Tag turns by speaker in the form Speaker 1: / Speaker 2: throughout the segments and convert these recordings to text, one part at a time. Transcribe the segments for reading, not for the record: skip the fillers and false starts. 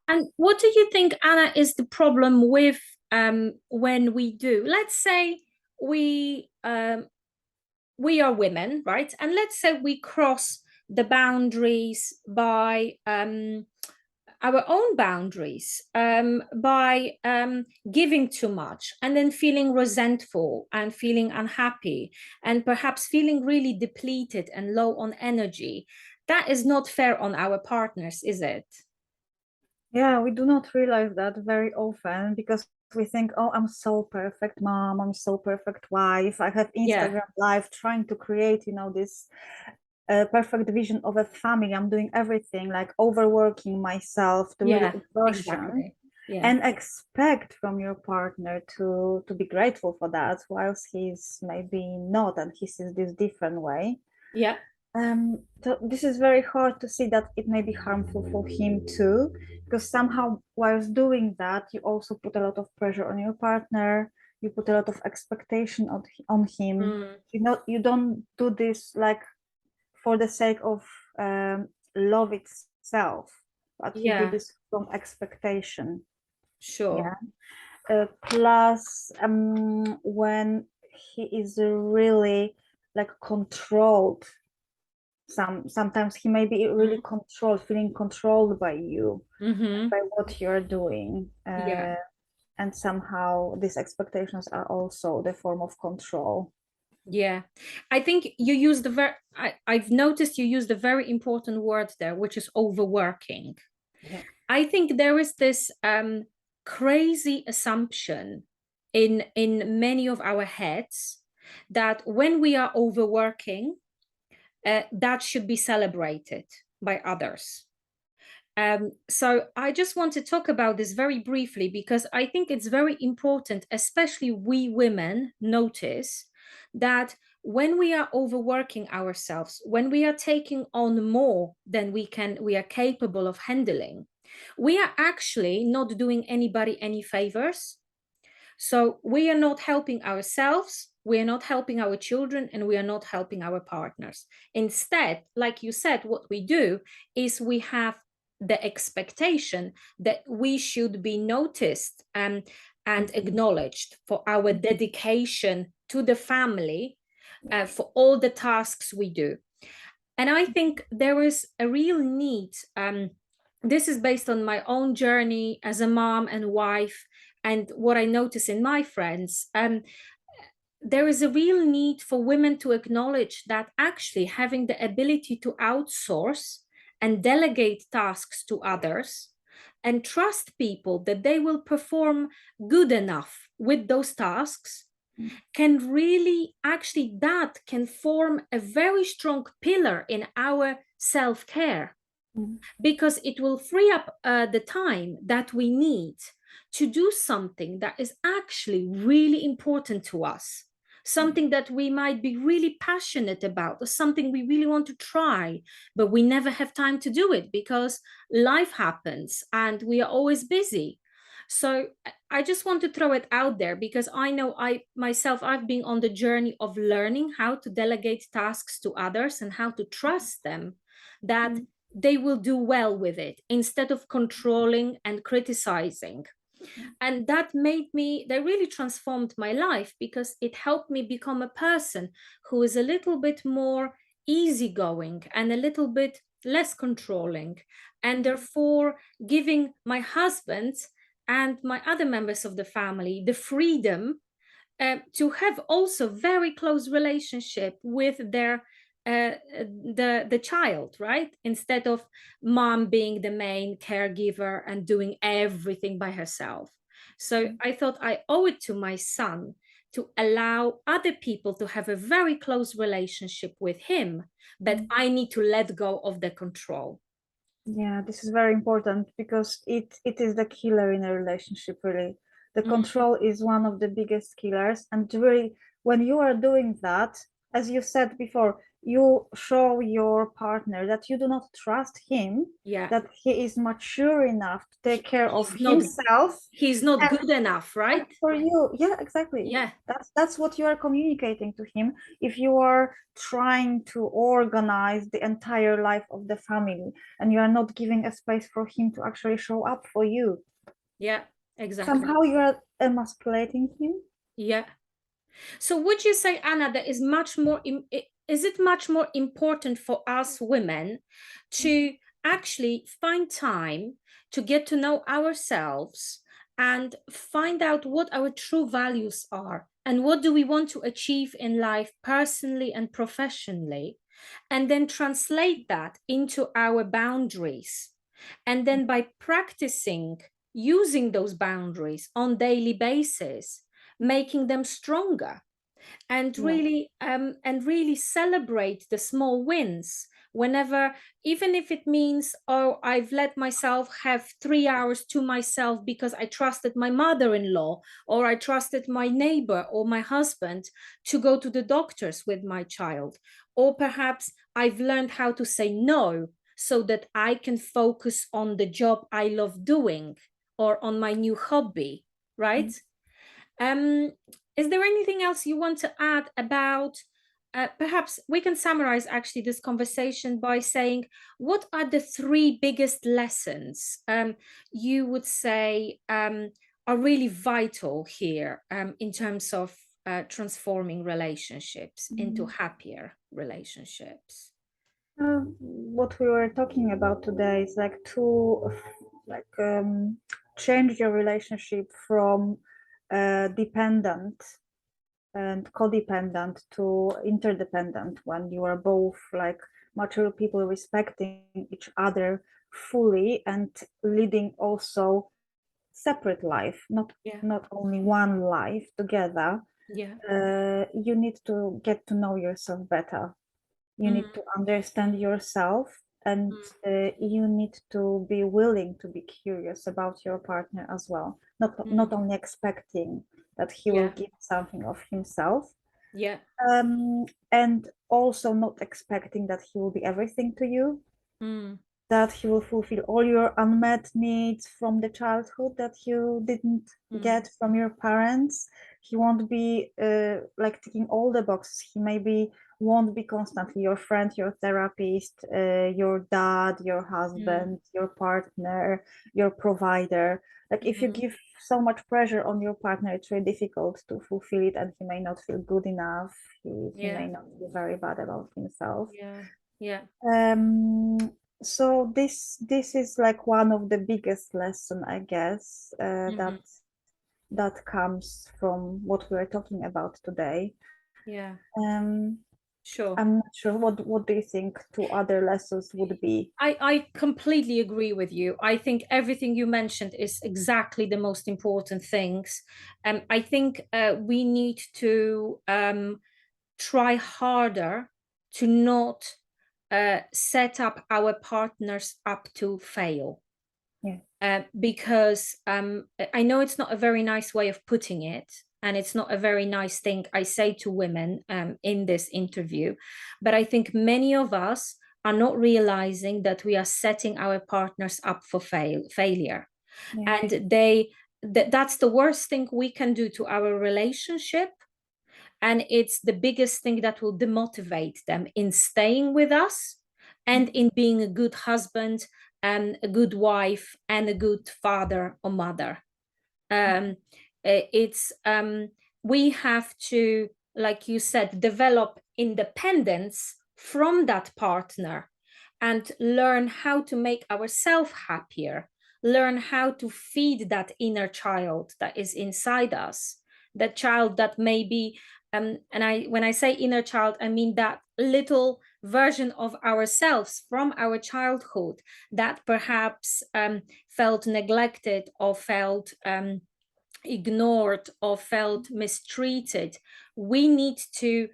Speaker 1: And what do you think, Anna, is the problem with when we do? Let's say we are women, right? And let's say we cross the boundaries by our own boundaries, by giving too much and then feeling resentful and feeling unhappy and perhaps feeling really depleted and low on energy. That is not fair on our partners, is it?
Speaker 2: Yeah, we do not realize that very often because we think, oh, I'm so perfect mom, I'm so perfect wife. I have
Speaker 1: Yeah,
Speaker 2: Instagram live trying to create, this perfect vision of a family. I'm doing everything like overworking myself to really
Speaker 1: yeah,
Speaker 2: exhaustion
Speaker 1: exactly. Yeah,
Speaker 2: and expect from your partner to be grateful for that, whilst he's maybe not and he sees this different way.
Speaker 1: yeah,
Speaker 2: So this is very hard to see that it may be harmful for him too, because somehow whilst doing that, you also put a lot of pressure on your partner, you put a lot of expectation on him.
Speaker 1: mm,
Speaker 2: You don't do this like for the sake of love itself, but you do
Speaker 1: yeah,
Speaker 2: this from expectation.
Speaker 1: sure.
Speaker 2: Yeah. Plus, when he is really like controlled, sometimes he may be really controlled, feeling controlled by you,
Speaker 1: Mm-hmm.
Speaker 2: by what you're doing,
Speaker 1: Yeah.
Speaker 2: and somehow these expectations are also the form of control.
Speaker 1: Yeah, I think you use the I've noticed you use the very important word there, which is overworking.
Speaker 2: Yeah.
Speaker 1: I think there is this crazy assumption in many of our heads that when we are overworking, that should be celebrated by others. So I just want to talk about this very briefly because I think it's very important, especially we women notice that when we are overworking ourselves, when we are taking on more than we are capable of handling, we are actually not doing anybody any favors. So we are not helping ourselves, we are not helping our children, and we are not helping our partners. Instead, like you said, what we do is we have the expectation that we should be noticed and acknowledged for our dedication to the family, for all the tasks we do. And I think there is a real need. This is based on my own journey as a mom and wife and what I notice in my friends. There is a real need for women to acknowledge that actually having the ability to outsource and delegate tasks to others and trust people that they will perform good enough with those tasks can really actually that can form a very strong pillar in our self-care
Speaker 2: Mm.
Speaker 1: because it will free up the time that we need to do something that is actually really important to us, something that we might be really passionate about, or something we really want to try, but we never have time to do it because life happens and we are always busy. So I just want to throw it out there because I know I've been on the journey of learning how to delegate tasks to others and how to trust them that
Speaker 2: Mm.
Speaker 1: they will do well with it instead of controlling and criticizing. And that really transformed my life because it helped me become a person who is a little bit more easygoing and a little bit less controlling, and therefore giving my husband and my other members of the family the freedom to have also very close relationship with their the child, right? Instead of mom being the main caregiver and doing everything by herself. So I thought I owe it to my son to allow other people to have a very close relationship with him, but I need to let go of the control.
Speaker 2: Yeah, this is very important because it is the killer in a relationship, really. The
Speaker 1: Mm,
Speaker 2: control is one of the biggest killers. And really, when you are doing that, as you said before, you show your partner that you do not trust him,
Speaker 1: Yeah.
Speaker 2: that he is mature enough to take care of
Speaker 1: He's not
Speaker 2: himself.
Speaker 1: he's not
Speaker 2: And
Speaker 1: good enough, right?
Speaker 2: for you, yeah, exactly.
Speaker 1: Yeah.
Speaker 2: That's what you are communicating to him. If you are trying to organize the entire life of the family and you are not giving a space for him to actually show up for you,
Speaker 1: Yeah, exactly.
Speaker 2: somehow you are emasculating him.
Speaker 1: Yeah. So would you say, Anna, that is it much more important for us women to actually find time to get to know ourselves and find out what our true values are and what do we want to achieve in life personally and professionally, and then translate that into our boundaries, and then by practicing using those boundaries on daily basis, making them stronger,
Speaker 2: Yeah.
Speaker 1: and really celebrate the small wins whenever, even if it means, oh, I've let myself have 3 hours to myself because I trusted my mother-in-law, or I trusted my neighbor or my husband to go to the doctors with my child, or perhaps I've learned how to say no so that I can focus on the job I love doing or on my new hobby, right? Um, is there anything else you want to add about? Perhaps we can summarize actually this conversation by saying, what are the three biggest lessons you would say are really vital here in terms of transforming relationships into happier relationships?
Speaker 2: What we were talking about today is like to change your relationship from dependent and codependent to interdependent, when you are both like mature people respecting each other fully and leading also separate life,
Speaker 1: Yeah,
Speaker 2: not only one life together.
Speaker 1: yeah,
Speaker 2: You need to get to know yourself better. You need
Speaker 1: mm,
Speaker 2: to understand yourself, and
Speaker 1: mm,
Speaker 2: you need to be willing to be curious about your partner as well, not
Speaker 1: mm,
Speaker 2: only expecting that he will
Speaker 1: yeah,
Speaker 2: give something of himself,
Speaker 1: yeah,
Speaker 2: and also not expecting that he will be everything to you,
Speaker 1: mm,
Speaker 2: that he will fulfill all your unmet needs from the childhood that you didn't
Speaker 1: mm,
Speaker 2: get from your parents. He won't be like ticking all the boxes. He maybe won't be constantly your friend, your therapist, your dad, your
Speaker 1: mm,
Speaker 2: husband, your partner, your provider. Like if you
Speaker 1: mm,
Speaker 2: give so much pressure on your partner, it's really difficult to fulfill it, and he may not feel good enough. He
Speaker 1: yeah,
Speaker 2: may not feel very bad about himself.
Speaker 1: yeah, yeah.
Speaker 2: Um, so this is like one of the biggest lesson, I guess,
Speaker 1: Mhm.
Speaker 2: that comes from what we are talking about today.
Speaker 1: Yeah,
Speaker 2: Um,
Speaker 1: sure.
Speaker 2: I'm not sure what do you think two other lessons would be?
Speaker 1: I completely agree with you. I think everything you mentioned is exactly the most important things. I think we need to try harder to not set up our partners up to fail.
Speaker 2: Yeah,
Speaker 1: Because I know it's not a very nice way of putting it, and it's not a very nice thing I say to women in this interview, but I think many of us are not realizing that we are setting our partners up for failure,
Speaker 2: yeah,
Speaker 1: and that's the worst thing we can do to our relationship, and it's the biggest thing that will demotivate them in staying with us and in being a good husband and a good wife and a good father or mother. um, it's We have to, like you said, develop independence from that partner and learn how to make ourselves happier, learn how to feed that inner child that is inside us, that child that maybe and I when I say inner child, I mean that little version of ourselves from our childhood that perhaps felt neglected or felt ignored or felt mistreated. We need to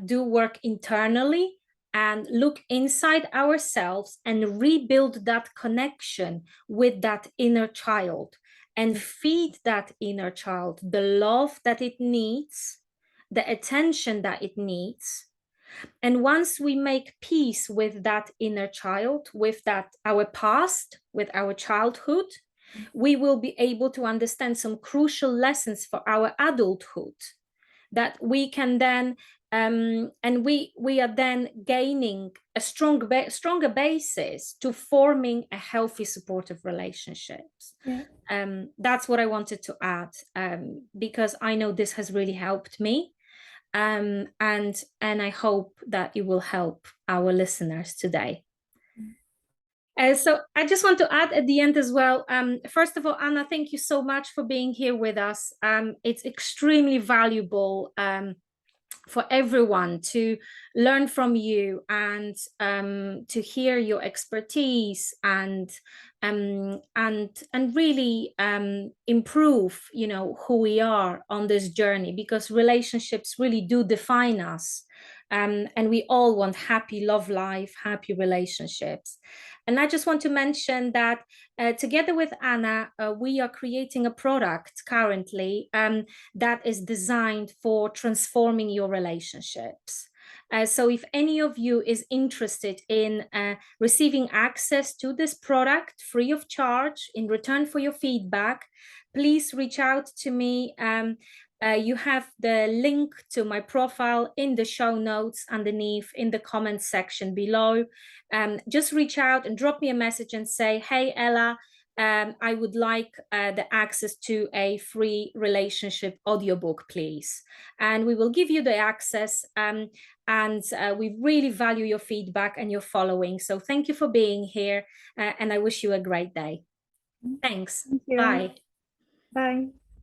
Speaker 1: do work internally and look inside ourselves and rebuild that connection with that inner child and feed that inner child the love that it needs, the attention that it needs. And once we make peace with that inner child, with that our past, with our childhood, we will be able to understand some crucial lessons for our adulthood that we can then and we are then gaining a stronger basis to forming a healthy, supportive relationships. That's what I wanted to add, because I know this has really helped me, and I hope that it will help our listeners today. So I just want to add at the end as well, first of all, Anna, thank you so much for being here with us. It's extremely valuable for everyone to learn from you and to hear your expertise and really improve, you know, who we are on this journey, because relationships really do define us. And we all want happy love life, happy relationships. And I just want to mention that together with Anna, we are creating a product currently that is designed for transforming your relationships. So if any of you is interested in receiving access to this product free of charge in return for your feedback, please reach out to me. You have the link to my profile in the show notes underneath in the comments section below. Just reach out and drop me a message and say, hey, Ella, I would like the access to a free relationship audiobook, please. And we will give you the access. And we really value your feedback and your following. So thank you for being here. And I wish you a great day. Thanks.
Speaker 2: Thank you.
Speaker 1: Bye.
Speaker 2: Bye.